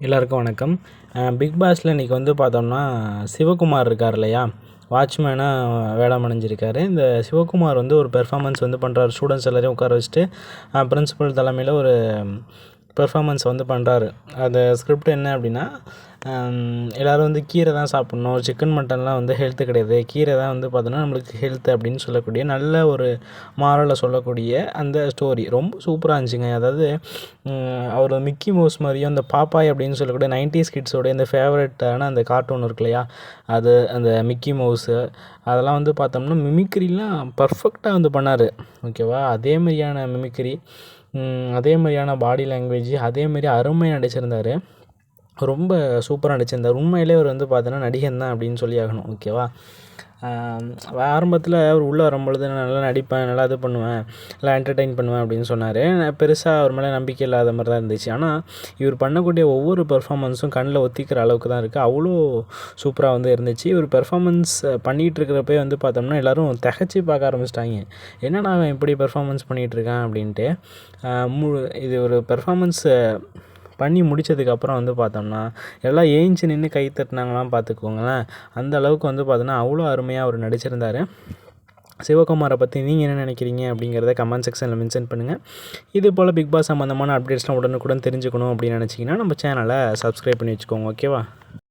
எல்லாருக்கும் வணக்கம். பிக் பாஸில் இன்றைக்கி வந்து பார்த்தோம்னா, சிவகுமார் இருக்கார் இல்லையா, வாட்ச்மேனாக வேடம் அணிஞ்சிருக்காரு. இந்த சிவகுமார் வந்து ஒரு பெர்ஃபார்மன்ஸ் வந்து பண்ணுறாரு. ஸ்டூடெண்ட்ஸ் எல்லாரையும் உட்கார வச்சுட்டு பிரின்சிபல் தலைமையில் ஒரு பெர்ஃபார்மன்ஸ் வந்து பண்ணுறாரு. அந்த ஸ்கிரிப்ட் என்ன அப்படின்னா, எல்லோரும் வந்து கீரை தான் சாப்பிட்ணும், சிக்கன் மட்டன்லாம் வந்து ஹெல்த்து கிடையாது, கீரை தான் வந்து பார்த்தோன்னா நம்மளுக்கு ஹெல்த்து அப்படின்னு சொல்லக்கூடிய நல்ல ஒரு மாரலை சொல்லக்கூடிய அந்த ஸ்டோரி ரொம்ப சூப்பராக இருந்துச்சுங்க. அதாவது அவர் மிக்கி மவுஸ் மாதிரியும் அந்த பாப்பாய் அப்படின்னு சொல்லக்கூடிய 90s கிட்ஸோடைய இந்த ஃபேவரட்டான அந்த கார்ட்டூன் இருக்கு இல்லையா, அது அந்த மிக்கி மவுஸு அதெல்லாம் வந்து பார்த்தோம்னா மிமிக்ரிலாம் பர்ஃபெக்டாக வந்து பண்ணார். ஓகேவா, அதே மாதிரியான மிமிக்ரி, அதே மாதிரியான பாடி லாங்குவேஜ், அதேமாரி அருமையாக நடிச்சிருந்தார். ரொம்ப சூப்பராக நடிச்சிருந்தார். உண்மையிலே அவர் வந்து பார்த்தோன்னா நடிகன் தான் அப்படின்னு சொல்லி ஆகணும். ஓகேவா, ஆரம்பத்தில் அவர் உள்ளே வரும்பொழுது நான் நல்லா நடிப்பேன், நல்லா இது பண்ணுவேன், நல்லா என்டர்டெயின் பண்ணுவேன் அப்படின்னு சொன்னார். பெருசாக அவர் மேலே நம்பிக்கை இல்லாத மாதிரி தான் இருந்துச்சு. ஆனால் இவர் பண்ணக்கூடிய ஒவ்வொரு பெர்ஃபார்மன்ஸும் கண்ணில் ஒத்திக்கிற அளவுக்கு தான் இருக்குது. அவ்வளோ சூப்பராக வந்து இருந்துச்சு. இவர் பெர்ஃபார்மன்ஸ் பண்ணிகிட்டு இருக்கிறப்பே வந்து பார்த்தோம்னா எல்லோரும் திகச்சு பார்க்க ஆரம்பிச்சிட்டாங்க. என்னடா அவன் இப்படி பெர்ஃபார்மன்ஸ் பண்ணிகிட்ருக்கான் அப்படின்ட்டு. இது ஒரு பெர்ஃபார்மன்ஸ் பண்ணி முடித்ததுக்கப்புறம் வந்து பார்த்தோம்னா எல்லாம் ஏஞ்சி நின்று கை தட்டினாங்களாம் பார்த்துக்கோங்களேன். அந்த அளவுக்கு வந்து பார்த்தோன்னா அவ்வளோ அருமையாக அவர் நடிச்சிருந்தார். சிவகுமாரை பற்றி நீங்கள் என்ன நினைக்கிறீங்க அப்படிங்கிறத கமெண்ட் செக்ஷனில் மென்ஷன் பண்ணுங்கள். இது போல் பிக் பாஸ் சம்மந்தமான அப்டேட்ஸ்லாம் உடனுக்குடன் தெரிஞ்சுக்கணும் அப்படின்னு நினச்சிங்கன்னா நம்ம சேனலை சப்ஸ்கிரைப் பண்ணி வச்சுக்கோங்க. ஓகேவா.